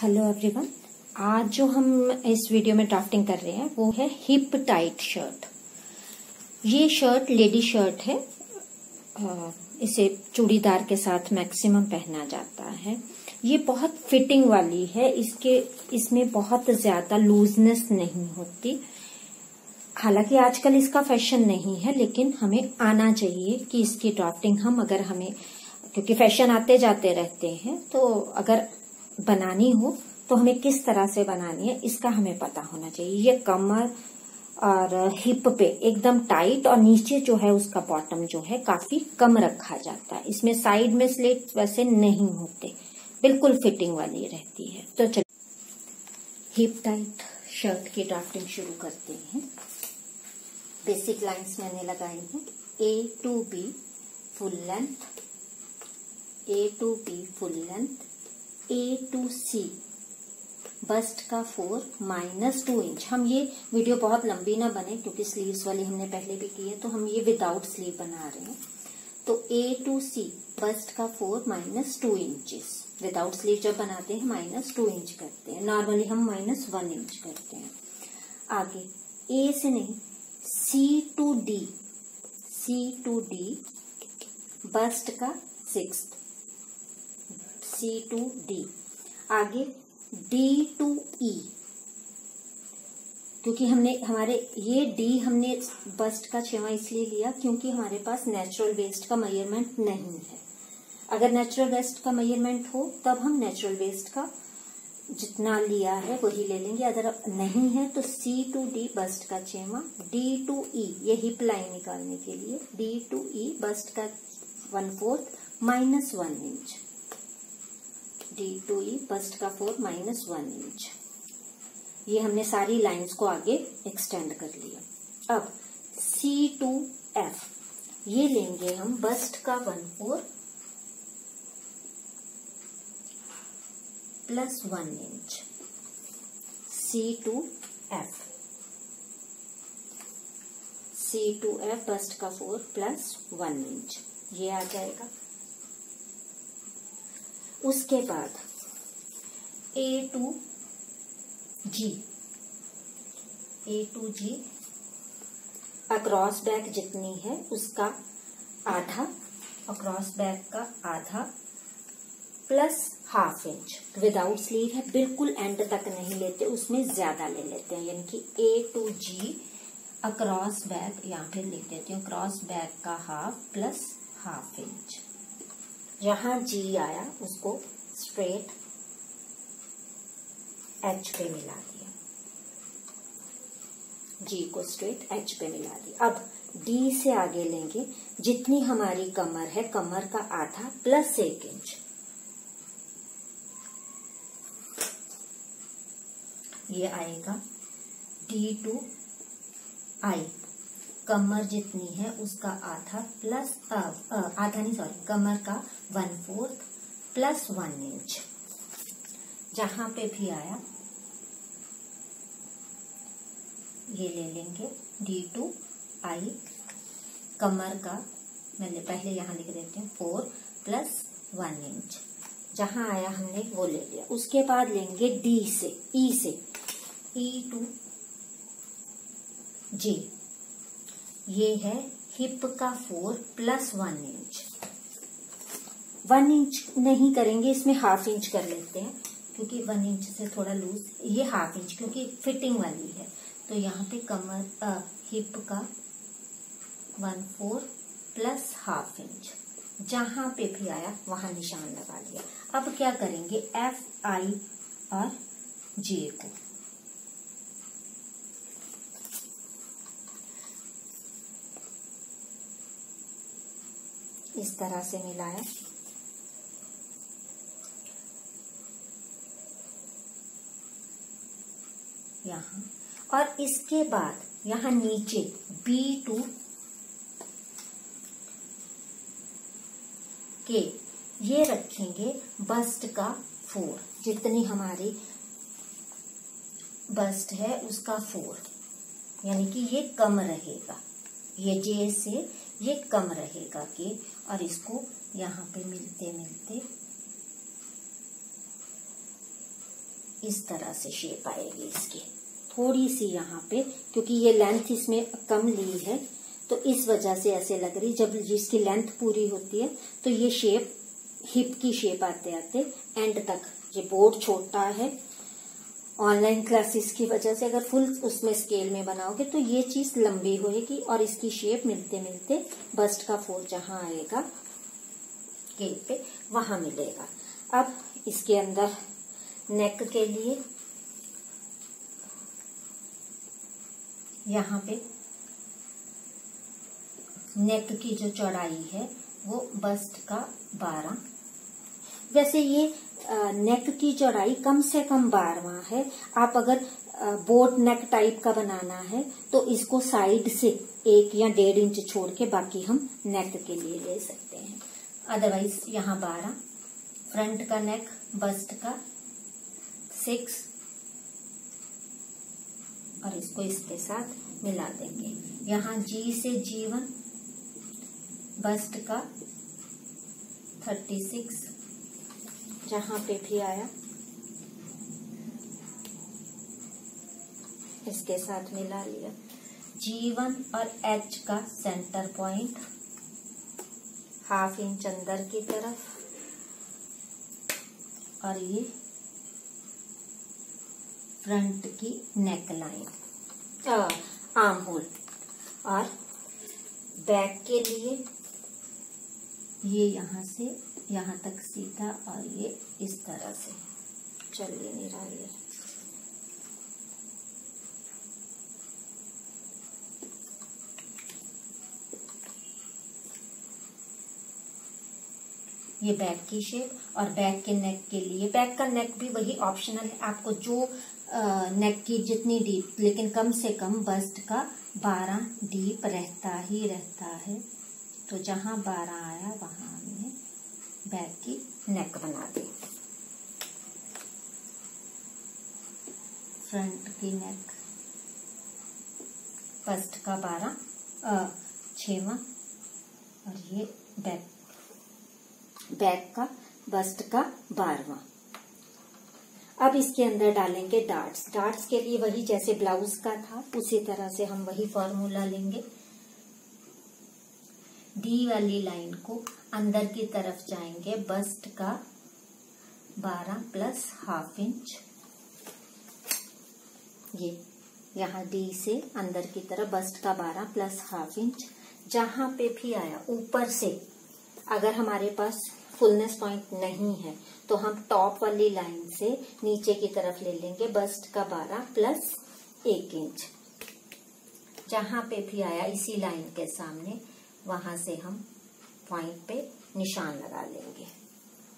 Hello everyone. आज जो हम इस वीडियो में ड्राफ्टिंग कर रहे हैं वो है हिप टाइट शर्ट। ये शर्ट लेडी शर्ट है। इसे चूड़ीदार के साथ मैक्सिमम पहना जाता है। ये बहुत फिटिंग वाली है। इसमें बहुत ज्यादा लूजनेस नहीं होती। हालांकि आजकल इसका फैशन नहीं है, लेकिन हमें आना चाहिए कि इसकी ड्राफ्टिंग क्योंकि फैशन आते जाते रहते हैं, तो अगर बनानी हो तो हमें किस तरह से बनानी है इसका हमें पता होना चाहिए। ये कमर और हिप पे एकदम टाइट और नीचे जो है उसका बॉटम जो है काफी कम रखा जाता है। इसमें साइड में स्लिट वैसे नहीं होते, बिल्कुल फिटिंग वाली रहती है। तो चलिए हिप टाइट शर्ट की ड्राफ्टिंग शुरू करते हैं। बेसिक लाइंस मैंने लगाई हैं। A to B full length, A to B full length, A to C bust का 4 - 2 इंच। हम ये वीडियो बहुत लंबी ना बने क्योंकि स्लीव्स वाली हमने पहले भी की है, तो हम ये विदाउट स्लीव बना रहे हैं। तो A to C बस्ट का 4 - 2 इंचेस। विदाउट स्लीव जब बनाते हैं -2 इंच करते हैं, नॉर्मली हम -1 इंच करते हैं। आगे A से नहीं, C to D बस्ट का 6, C to D। आगे D to E, क्योंकि ये D हमने बस्ट का 6वां इसलिए लिया क्योंकि हमारे पास नेचुरल वेस्ट का मेजरमेंट नहीं है। अगर नेचुरल वेस्ट का मेजरमेंट हो तब हम नेचुरल वेस्ट का जितना लिया है वही ले लेंगे। अगर नहीं है तो C to D बस्ट का 6वां, D to E ये हिप लाइन निकालने के लिए, D to E बस्ट का 1/4 -1 inch, D to E bust का 4 -1 इंच। ये हमने सारी लाइंस को आगे एक्सटेंड कर लिया। अब C to F ये लेंगे हम बस्ट का 1/4 +1 inch, C to F bust का 4 +1 इंच ये आ जाएगा। उसके बाद A to G across back जितनी है उसका आधा, अक्रॉस बैक का आधा +1/2 इंच। विदाउट स्लीव है, बिल्कुल एंड तक नहीं लेते, उसमें ज्यादा ले लेते हैं। यानी कि A to G across back यहाँ पे लिख देती हूँ, क्रॉस बैक का 1/2 +1/2 इंच। जहां G आया उसको स्ट्रेट H पे मिला दिया, G को स्ट्रेट H पे मिला दिया। अब D से आगे लेंगे जितनी हमारी कमर है, कमर का आधा +1 इंच। ये आएगा D to I कमर जितनी है उसका कमर का 1/4 +1 इंच। जहां पे भी आया ये ले लेंगे D to I कमर का, मैंने पहले यहां लिख देती हूँ 4 +1 इंच। जहां आया हमने वो ले लिया। उसके बाद लेंगे E से E to G ये है हिप का 4 +1 इंच। 1 इंच नहीं करेंगे, इसमें 1/2 इंच कर लेते हैं क्योंकि 1 इंच से थोड़ा लूज, ये 1/2 इंच क्योंकि फिटिंग वाली है। तो यहाँ पे हिप का 1/4 +1/2 इंच। जहां पे भी आया वहां निशान लगा लिया। अब क्या करेंगे, F I और J को इस तरह से मिलाया। यहां और इसके बाद यहां नीचे B to K ये रखेंगे बस्ट का 4, जितनी हमारी बस्ट है उसका 4, यानी कि ये कम रहेगा। ये J से ये कम रहेगा K, और इसको यहाँ पे मिलते मिलते इस तरह से शेप आएगी इसकी, थोड़ी सी यहाँ पे, क्योंकि ये लेंथ इसमें कम ली है तो इस वजह से ऐसे लग रही। जब जिसकी लेंथ पूरी होती है तो ये शेप हिप की शेप आते आते एंड तक, ये बोर्ड छोटा है, ऑनलाइन क्लासेस की वजह से अगर फुल उसमें स्केल में बनाओगे तो ये चीज लंबी होएगी और इसकी शेप मिलते मिलते बस्ट का फोर जहां आएगा स्केल पे वहां मिलेगा। अब इसके अंदर नेक के लिए यहाँ पे नेक की जो चौड़ाई है वो बस्ट का 12, वैसे ये नेक की चौड़ाई कम से कम 12वां है। आप अगर बोट नेक टाइप का बनाना है तो इसको साइड से 1 या 1.5 इंच छोड़ के बाकी हम नेक के लिए ले सकते हैं। अदरवाइज यहाँ 12, फ्रंट का नेक बस्ट का 6 और इसको इसके साथ मिला देंगे। यहाँ G से G1 बस्ट का 36 जहां पे भी आया इसके साथ मिला लिया। G1 और H का सेंटर पॉइंट 1/2 इंच अंदर की तरफ और ये फ्रंट की नेक लाइन आर्म होल, और बैक के लिए ये यहाँ से यहाँ तक सीधा और ये इस तरह से चल ही नहीं रहा है। ये बैक की शेप और बैक के नेक के लिए, बैक का नेक भी वही ऑप्शनल है, आपको जो नेक की जितनी डीप, लेकिन कम से कम बस्ट का 12 डीप रहता ही रहता है। तो जहां 12 आया वहां हमने बैक की नेक बना दी। फ्रंट की नेक बस्ट का 6वां और ये बैक का बस्ट का 12वां। अब इसके अंदर डालेंगे डार्ट्स। डार्ट्स के लिए वही जैसे ब्लाउज का था उसी तरह से हम वही फॉर्मूला लेंगे। डी वाली लाइन को अंदर की तरफ जाएंगे, बस्ट का 12 प्लस 1/2 इंच, ये यहाँ डी से अंदर की तरफ बस्ट का 12 प्लस 1/2 इंच। जहां पे भी आया ऊपर से, अगर हमारे पास फुलनेस पॉइंट नहीं है तो हम टॉप वाली लाइन से नीचे की तरफ ले लेंगे, बस्ट का 12 प्लस 1 इंच। जहां पे भी आया इसी लाइन के सामने, वहां से हम पॉइंट पे निशान लगा लेंगे।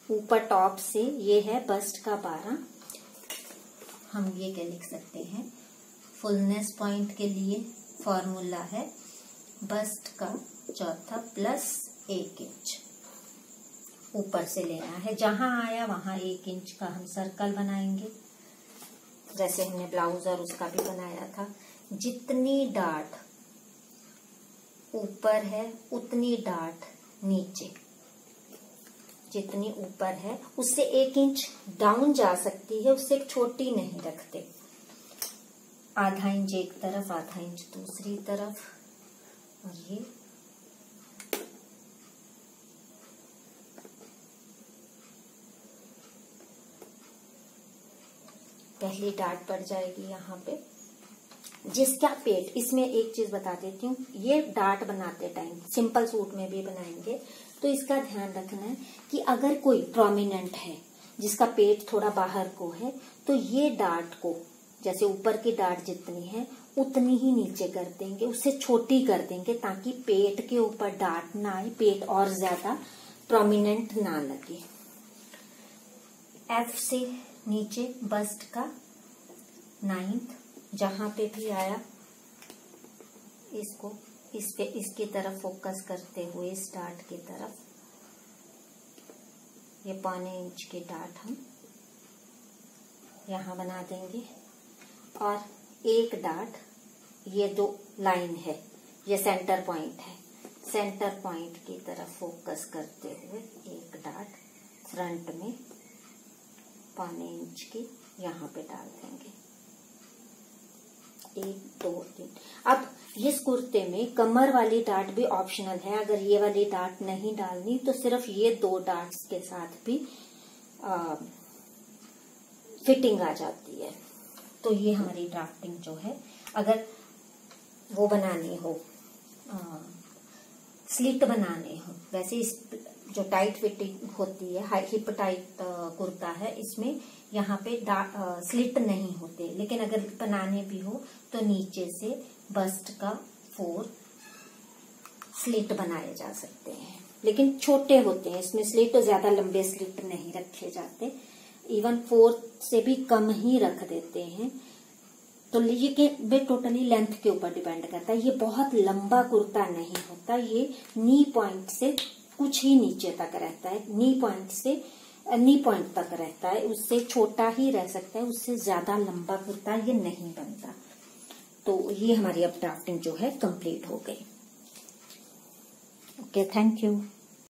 ऊपर टॉप से ये है बस्ट का 12, हम ये क्या लिख सकते हैं, फुलनेस पॉइंट के लिए फॉर्मूला है बस्ट का 4 प्लस 1 इंच। ऊपर से लेना है, जहां आया वहां 1 इंच का हम सर्कल बनाएंगे, जैसे हमने ब्लाउज और उसका भी बनाया था। जितनी डार्ट ऊपर है उतनी डार्ट नीचे, जितनी ऊपर है उससे 1 इंच डाउन जा सकती है, उससे छोटी नहीं रखते। आधा इंच एक तरफ, आधा इंच दूसरी तरफ, और ये पहली डार्ट पड़ जाएगी यहाँ पे। जिसका पेट, इसमें एक चीज बता देती हूँ, ये डार्ट बनाते टाइम सिंपल सूट में भी बनाएंगे तो इसका ध्यान रखना है कि अगर कोई प्रोमिनेंट है जिसका पेट थोड़ा बाहर को है तो ये डार्ट को, जैसे ऊपर की डार्ट जितनी है उतनी ही नीचे कर देंगे, उससे छोटी कर देंगे ताकि पेट के ऊपर डार्ट ना आए, पेट और ज्यादा प्रोमिनेंट ना लगे। एफ से नीचे बस्ट का 9th, जहां पे भी आया इसको इसकी तरफ फोकस करते हुए इस डार्ट की तरफ, ये 1.25 इंच की डार्ट हम यहाँ बना देंगे। और एक डार्ट, ये जो लाइन है ये सेंटर पॉइंट है, सेंटर पॉइंट की तरफ फोकस करते हुए एक डार्ट फ्रंट में 1.25 इंच की यहाँ पे डाल देंगे। 1 2 3। अब इस कुर्ते में कमर वाली डाट भी ऑप्शनल है, अगर ये वाली डाट नहीं डालनी तो सिर्फ ये 2 डाट्स के साथ भी फिटिंग आ जाती है। तो ये हमारी ड्राफ्टिंग जो है, अगर वो बनानी हो, स्लिट बनाने हो, वैसे इस जो टाइट फिटिंग होती है, हिप टाइट कुर्ता है, इसमें यहाँ पे स्लिट नहीं होते, लेकिन अगर बनाने भी हो तो नीचे से बस्ट का 4 स्लिट बनाए जा सकते हैं, लेकिन छोटे होते हैं इसमें स्लिट, तो ज्यादा लंबे स्लिट नहीं रखे जाते, इवन 4 से भी कम ही रख देते हैं। तो ये टोटली लेंथ के ऊपर डिपेंड करता है। ये बहुत लंबा कुर्ता नहीं होता, ये नी पॉइंट से कुछ ही नीचे तक रहता है, नी पॉइंट से नी पॉइंट तक रहता है, उससे छोटा ही रह सकता है, उससे ज्यादा लंबा कुर्ता ये नहीं बनता। तो ये हमारी अब ड्राफ्टिंग जो है कंप्लीट हो गई। Okay, thank you.